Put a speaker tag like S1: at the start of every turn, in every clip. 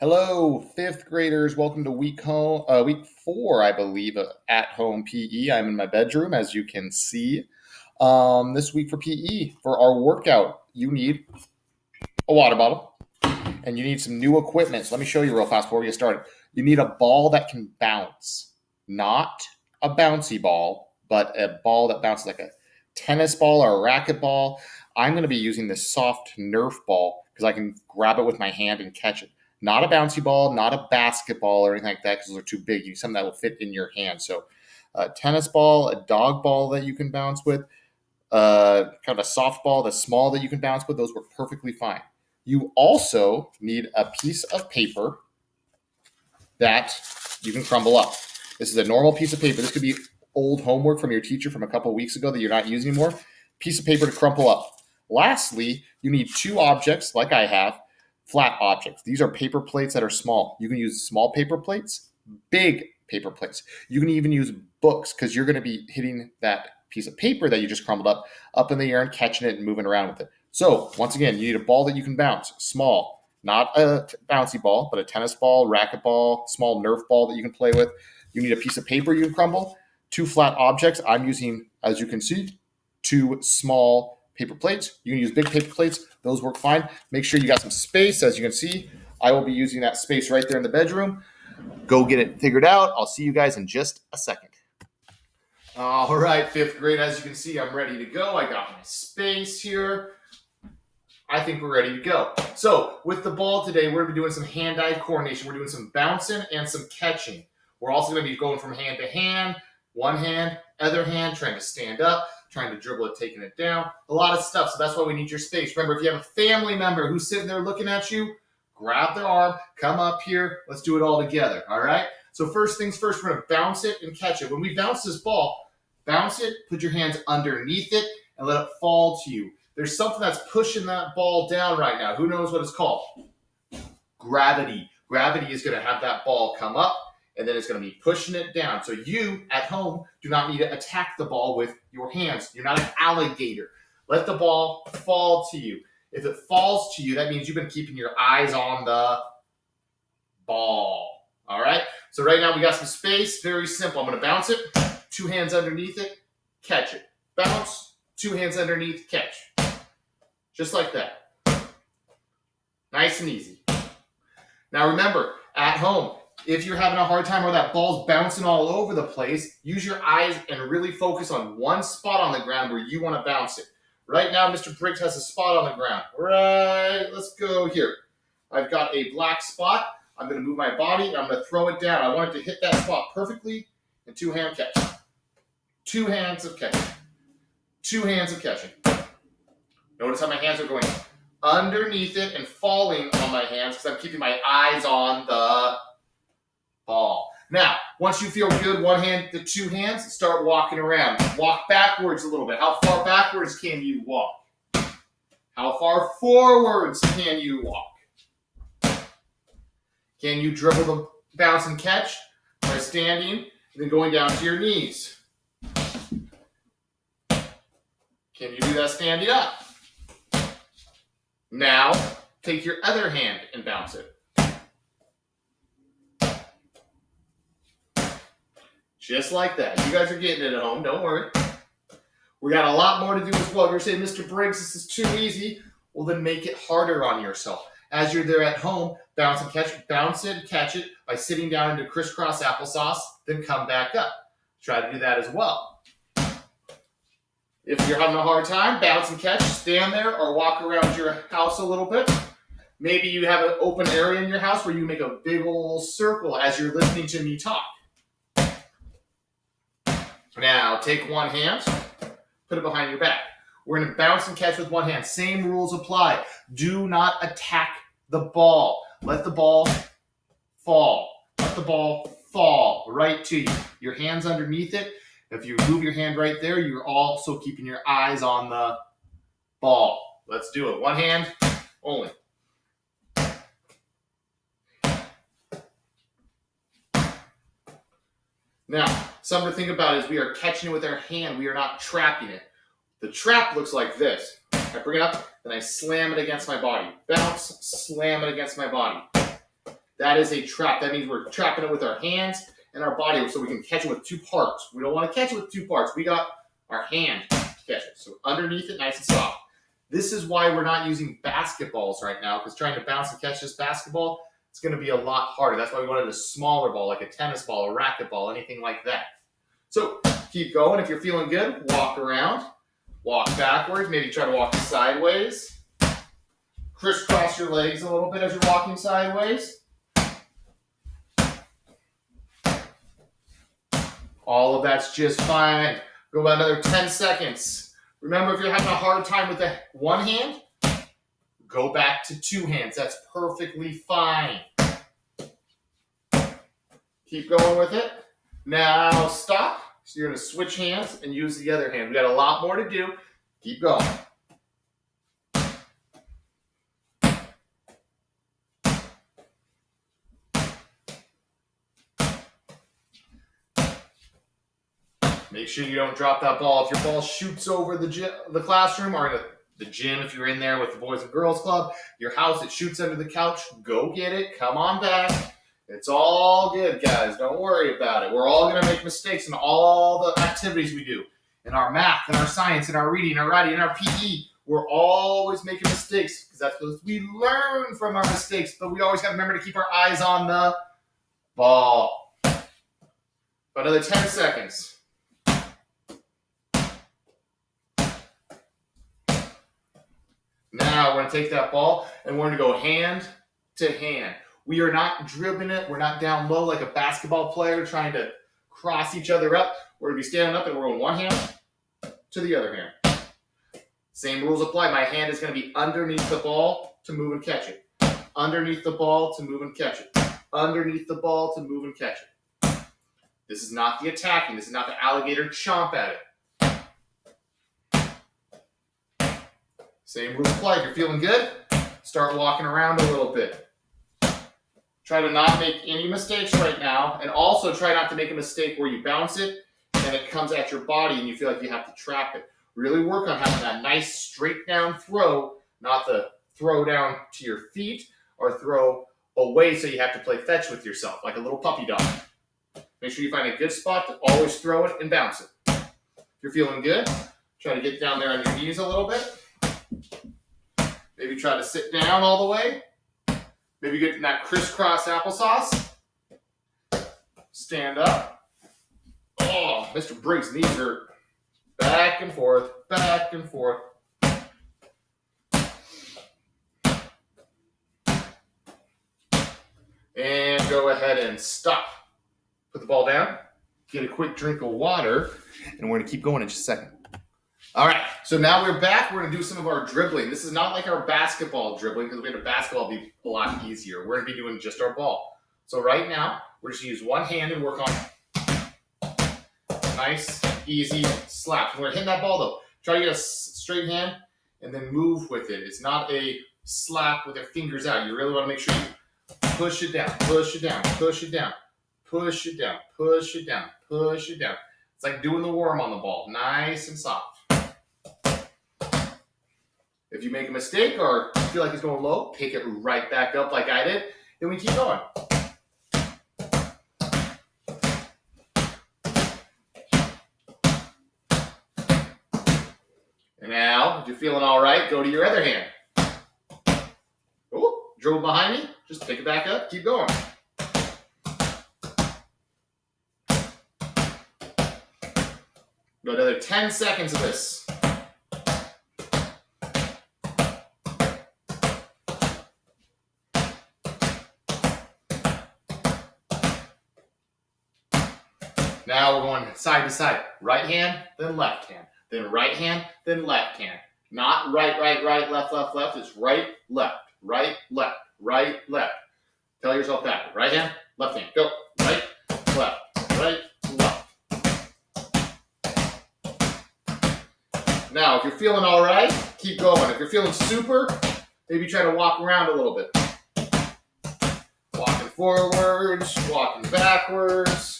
S1: Hello, fifth graders. Welcome to week 4, I believe, of at home PE. I'm in my bedroom, as you can see. This week for PE, for our workout, you need a water bottle and you need some new equipment. So let me show you real fast before we get started. You need a ball that can bounce, not a bouncy ball, but a ball that bounces like a tennis ball or a racket ball. I'm going to be using this soft Nerf ball because I can grab it with my hand and catch it. Not a bouncy ball, not a basketball or anything like that because those are too big. You need something that will fit in your hand. So a tennis ball, a dog ball that you can bounce with, kind of a softball that's small that you can bounce with. Those work perfectly fine. You also need a piece of paper that you can crumble up. This is a normal piece of paper. This could be old homework from your teacher from a couple of weeks ago that you're not using anymore. Piece of paper to crumple up. Lastly, you need two objects, like I have, flat objects. These are paper plates that are small. You can use small paper plates, big paper plates. You can even use books because you're going to be hitting that piece of paper that you just crumbled up in the air and catching it and moving around with it. So once again, you need a ball that you can bounce, small, not a bouncy ball, but a tennis ball, racket ball, small Nerf ball that you can play with. You need a piece of paper you can crumble, two flat objects. I'm using, as you can see, two small paper plates. You can use big paper plates. Those work fine. Make sure you got some space. As you can see, I will be using that space right there in the bedroom. Go get it figured out. I'll see you guys in just a second. All right, fifth grade, as you can see, I'm ready to go. I got my space here. I think we're ready to go. So with the ball today, we're going to be doing some hand-eye coordination. We're doing some bouncing and some catching. We're also going to be going from hand to hand, one hand, other hand, trying to stand up, trying to dribble it, taking it down. A lot of stuff, so that's why we need your space. Remember, if you have a family member who's sitting there looking at you, grab their arm, come up here. Let's do it all together, all right? So first things first, we're going to bounce it and catch it. When we bounce this ball, bounce it, put your hands underneath it, and let it fall to you. There's something that's pushing that ball down right now. Who knows what it's called? Gravity. Gravity is going to have that ball come up, and then it's going to be pushing it down. So you, at home, do not need to attack the ball with your hands. You're not an alligator. Let the ball fall to you. If it falls to you, that means you've been keeping your eyes on the ball. All right? So right now we got some space. Very simple. I'm going to bounce it. Two hands underneath it. Catch it. Bounce. Two hands underneath. Catch. Just like that. Nice and easy. Now remember, at home, if you're having a hard time or that ball's bouncing all over the place, use your eyes and really focus on one spot on the ground where you want to bounce it. Right now, Mr. Briggs has a spot on the ground. Right, let's go here. I've got a black spot. I'm going to move my body, and I'm going to throw it down. I want it to hit that spot perfectly, and two-hand catch. Two hands of catching. Two hands of catching. Notice how my hands are going underneath it and falling on my hands because I'm keeping my eyes on the ball. Now, once you feel good, one hand to two hands, start walking around. Walk backwards a little bit. How far backwards can you walk? How far forwards can you walk? Can you dribble the bounce and catch by standing and then going down to your knees? Can you do that standing up? Now, take your other hand and bounce it. Just like that. You guys are getting it at home. Don't worry. We got a lot more to do as well. If you're saying, Mr. Briggs, this is too easy, well, then make it harder on yourself. As you're there at home, bounce and catch it. Bounce it, catch it by sitting down into crisscross applesauce, then come back up. Try to do that as well. If you're having a hard time, bounce and catch, stand there or walk around your house a little bit. Maybe you have an open area in your house where you make a big old circle as you're listening to me talk. Now, take one hand, put it behind your back. We're going to bounce and catch with one hand. Same rules apply. Do not attack the ball. Let the ball fall. Let the ball fall right to you. Your hand's underneath it. If you move your hand right there, you're also keeping your eyes on the ball. Let's do it. One hand only. Now, something to think about is we are catching it with our hand. We are not trapping it. The trap looks like this. I bring it up, then I slam it against my body. Bounce, slam it against my body. That is a trap. That means we're trapping it with our hands and our body so we can catch it with two parts. We don't want to catch it with two parts. We got our hand to catch it. So underneath it, nice and soft. This is why we're not using basketballs right now, because trying to bounce and catch this basketball, it's going to be a lot harder. That's why we wanted a smaller ball, like a tennis ball, a racquetball, anything like that. So keep going. If you're feeling good, walk around, walk backwards, maybe try to walk sideways. Crisscross your legs a little bit as you're walking sideways. All of that's just fine. Go about another 10 seconds. Remember, if you're having a hard time with the one hand, go back to two hands. That's perfectly fine. Keep going with it. Now stop. So you're going to switch hands and use the other hand. We got a lot more to do. Keep going. Make sure you don't drop that ball. If your ball shoots over the classroom or the gym, if you're in there with the Boys and Girls Club, your house, it shoots under the couch, go get it. Come on back. It's all good, guys. Don't worry about it. We're all going to make mistakes in all the activities we do. In our math, in our science, in our reading, in our writing, in our PE, we're always making mistakes because that's what we learn from our mistakes. But we always got to remember to keep our eyes on the ball. Another 10 seconds. Now we're going to take that ball and we're going to go hand to hand. We are not dribbling it. We're not down low like a basketball player trying to cross each other up. We're going to be standing up and we're going one hand to the other hand. Same rules apply. My hand is going to be underneath the ball to move and catch it. Underneath the ball to move and catch it. Underneath the ball to move and catch it. This is not the attacking. This is not the alligator chomp at it. Same rules apply. If you're feeling good, start walking around a little bit. Try to not make any mistakes right now, and also try not to make a mistake where you bounce it and it comes at your body and you feel like you have to trap it. Really work on having that nice straight down throw, not the throw down to your feet or throw away so you have to play fetch with yourself like a little puppy dog. Make sure you find a good spot to always throw it and bounce it. If you're feeling good, try to get down there on your knees a little bit. Maybe try to sit down all the way. Maybe get in that crisscross applesauce. Stand up. Oh, Mr. Briggs' knees hurt. Back and forth, back and forth. And go ahead and stop. Put the ball down. Get a quick drink of water. And we're going to keep going in just a second. All right, so now we're back. We're going to do some of our dribbling. This is not like our basketball dribbling because we had a basketball be a lot easier. We're going to be doing just our ball. So right now, we're just going to use one hand and work on nice, easy slaps. We're hitting that ball, though. Try to get a straight hand and then move with it. It's not a slap with your fingers out. You really want to make sure you push it down, push it down, push it down, push it down, push it down, push it down. It's like doing the worm on the ball. Nice and soft. If you make a mistake or feel like it's going low, pick it right back up like I did. Then we keep going. And now, if you're feeling all right, go to your other hand. Oh, dribble behind me. Just pick it back up. Keep going. Go another 10 seconds of this. Now we're going side to side. Right hand, then left hand. Then right hand, then left hand. Not right, right, right, left, left, left. It's right, left, right, left, right, left. Tell yourself that. Right hand, left hand. Go. Right, left, right, left. Now, if you're feeling all right, keep going. If you're feeling super, maybe try to walk around a little bit. Walking forwards, walking backwards.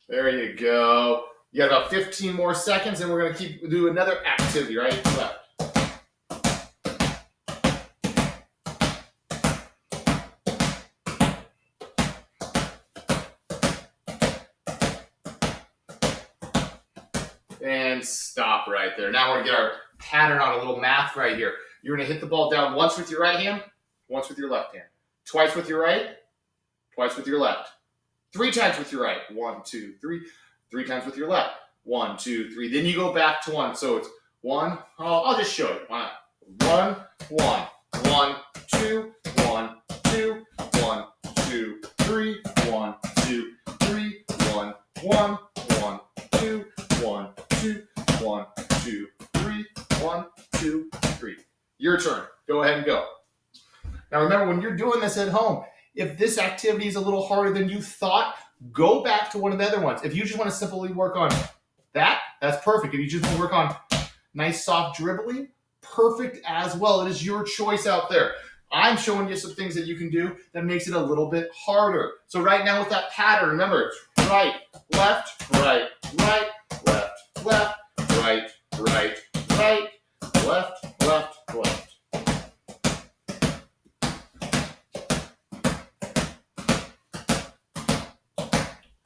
S1: There you go. You got about 15 more seconds, and we're going to keep do another activity, right? Left. And stop right there. Now we're going to get our pattern on a little math right here. You're going to hit the ball down once with your right hand, once with your left hand. Twice with your right, twice with your left. 3 times with your right. 1, 2, 3. 3 times with your left. 1, 2, 3. Then you go back to 1. So it's 1. I'll just show you. 1, 1, 1, 1, 2, 1, 2, 1, 2, 3, 1, 2, 3, 1, 1, 1, 2, 1, 2, 1, 2, 3, 1, 2, 3. Your turn. Go ahead and go. Now remember, when you're doing this at home, if this activity is a little harder than you thought, go back to one of the other ones. If you just want to simply work on that, that's perfect. If you just want to work on nice soft dribbling, perfect as well. It is your choice out there. I'm showing you some things that you can do that makes it a little bit harder. So right now with that pattern, remember, it's right, left, right, right, left, left, right, right, right, left, left, left.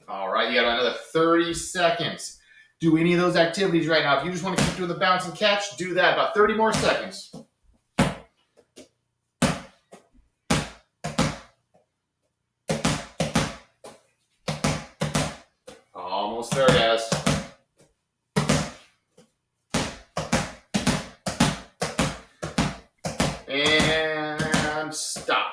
S1: All right, you got another 30 seconds. Do any of those activities right now. If you just want to keep doing the bounce and catch, do that. About 30 more seconds. Almost there, guys. And stop.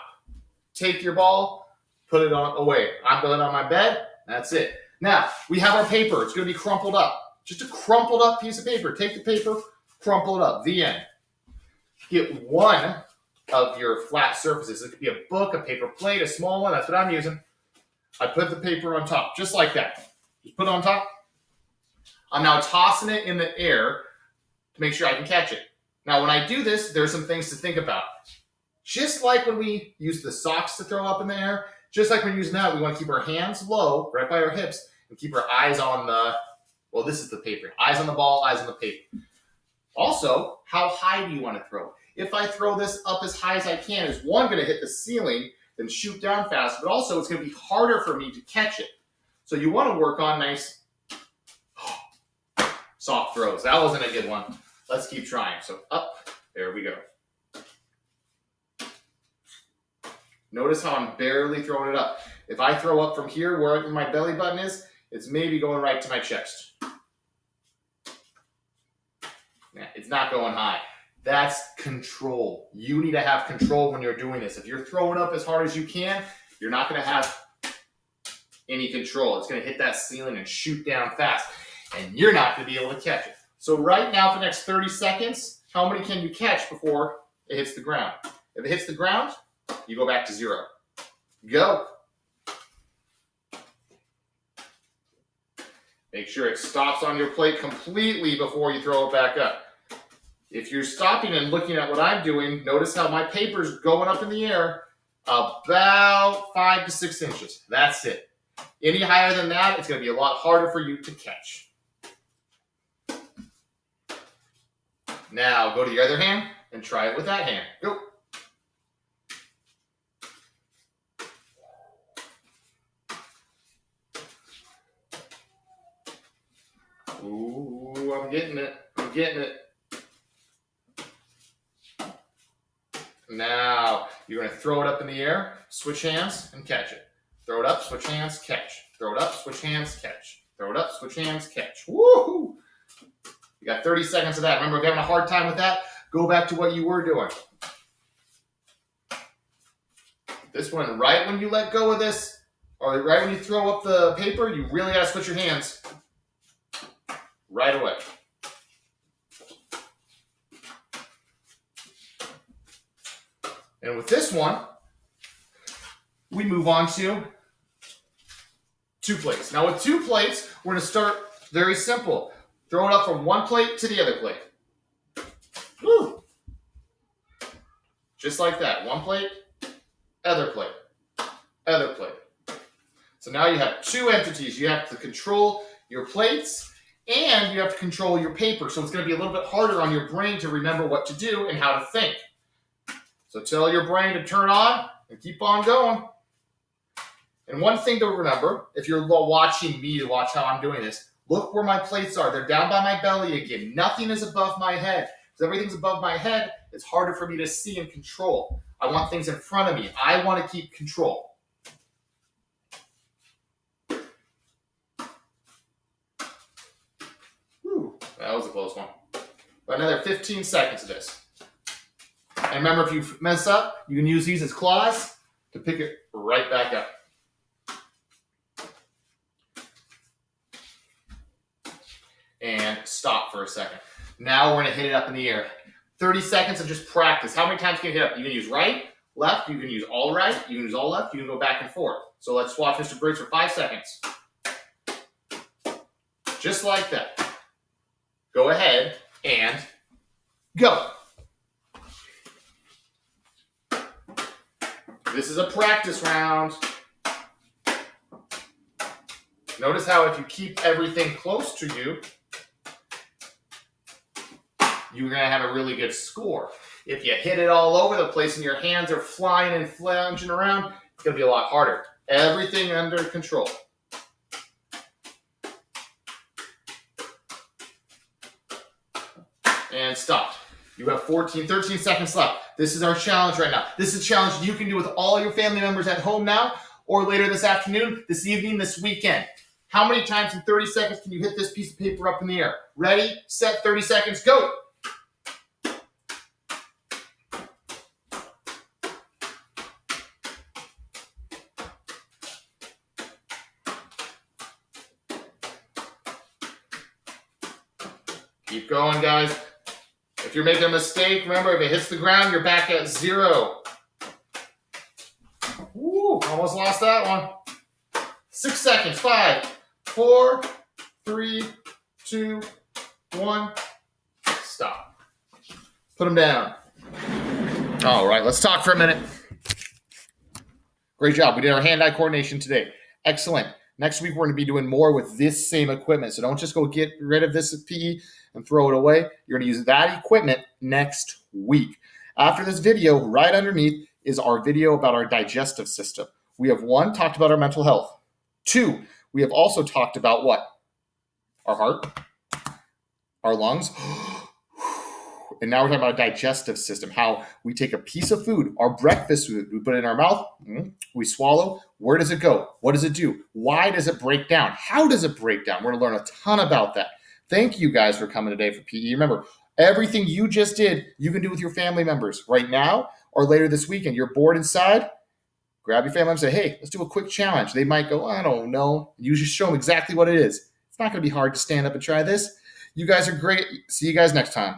S1: Take your ball, put it on away. I'm putting it on my bed. That's it. Now, we have our paper. It's going to be crumpled up. Just a crumpled up piece of paper. Take the paper, crumple it up. The end. Get one of your flat surfaces. It could be a book, a paper plate, a small one. That's what I'm using. I put the paper on top, just like that. Just put it on top. I'm now tossing it in the air to make sure I can catch it. Now, when I do this, there's some things to think about. Just like when we use the socks to throw up in the air, just like when using that, we want to keep our hands low, right by our hips, and keep our eyes on the, well, this is the paper. Eyes on the ball, eyes on the paper. Also, how high do you want to throw? If I throw this up as high as I can, is one, going to hit the ceiling, then shoot down fast, but also it's going to be harder for me to catch it. So you want to work on nice, soft throws. That wasn't a good one. Let's keep trying. So up, there we go. Notice how I'm barely throwing it up. If I throw up from here, where my belly button is, it's maybe going right to my chest. Yeah, it's not going high. That's control. You need to have control when you're doing this. If you're throwing up as hard as you can, you're not going to have any control. It's going to hit that ceiling and shoot down fast, and you're not going to be able to catch it. So right now, for the next 30 seconds, how many can you catch before it hits the ground? If it hits the ground, you go back to 0. Go. Make sure it stops on your plate completely before you throw it back up. If you're stopping and looking at what I'm doing, notice how my paper's going up in the air about 5 to 6 inches. That's it. Any higher than that, it's going to be a lot harder for you to catch. Now, go to your other hand and try it with that hand. Go. Ooh, I'm getting it. I'm getting it. Now, you're going to throw it up in the air, switch hands, and catch it. Throw it up, switch hands, catch. Throw it up, switch hands, catch. Throw it up, switch hands, catch. Woohoo! You got 30 seconds of that. Remember, if you're having a hard time with that, go back to what you were doing. This one, right when you let go of this, or right when you throw up the paper, you really got to switch your hands right away. And with this one, we move on to 2 plates. Now with 2 plates, we're going to start very simple. Throw it up from one plate to the other plate. Woo! Just like that. One plate, other plate, other plate. So now you have 2 entities. You have to control your plates And you have to control your paper. So it's going to be a little bit harder on your brain to remember what to do and how to think. So tell your brain to turn on and keep on going. And one thing to remember, if you're watching me to watch how I'm doing this, look where my plates are. They're down by my belly again. Nothing is above my head. Because everything's above my head, it's harder for me to see and control. I want things in front of me. I want to keep control. Whew, that was a close one. But another 15 seconds of this. And remember, if you mess up, you can use these as claws to pick it right back up. And stop for a second. Now we're going to hit it up in the air. 30 seconds of just practice. How many times can you hit up? You can use right, left, you can use all right, you can use all left, you can go back and forth. So let's watch Mr. Briggs for 5 seconds. Just like that. Go ahead and go. This is a practice round. Notice how if you keep everything close to you, you're going to have a really good score. If you hit it all over the place and your hands are flying and flanging around, it's going to be a lot harder. Everything under control. And stop. You have 13 seconds left. This is our challenge right now. This is a challenge you can do with all your family members at home now, or later this afternoon, this evening, this weekend. How many times in 30 seconds can you hit this piece of paper up in the air? Ready, set, 30 seconds, go! Keep going, guys. If you're making a mistake, remember, if it hits the ground, you're back at 0. Woo, almost lost that one. 6 seconds. 5, 4, 3, 2, 1. Stop. Put them down. All right, let's talk for a minute. Great job. We did our hand-eye coordination today. Excellent. Next week, we're going to be doing more with this same equipment. So don't just go get rid of this PE and throw it away. You're going to use that equipment next week. After this video, right underneath is our video about our digestive system. We have 1, talked about our mental health. 2, we have also talked about what? Our heart, our lungs, and now we're talking about digestive system, how we take a piece of food, our breakfast food, we put it in our mouth, we swallow. Where does it go? What does it do? Why does it break down? How does it break down? We're going to learn a ton about that. Thank you guys for coming today for PE. Remember, everything you just did, you can do with your family members right now or later this weekend. You're bored inside, grab your family and say, hey, let's do a quick challenge. They might go, I don't know. You just show them exactly what it is. It's not going to be hard to stand up and try this. You guys are great. See you guys next time.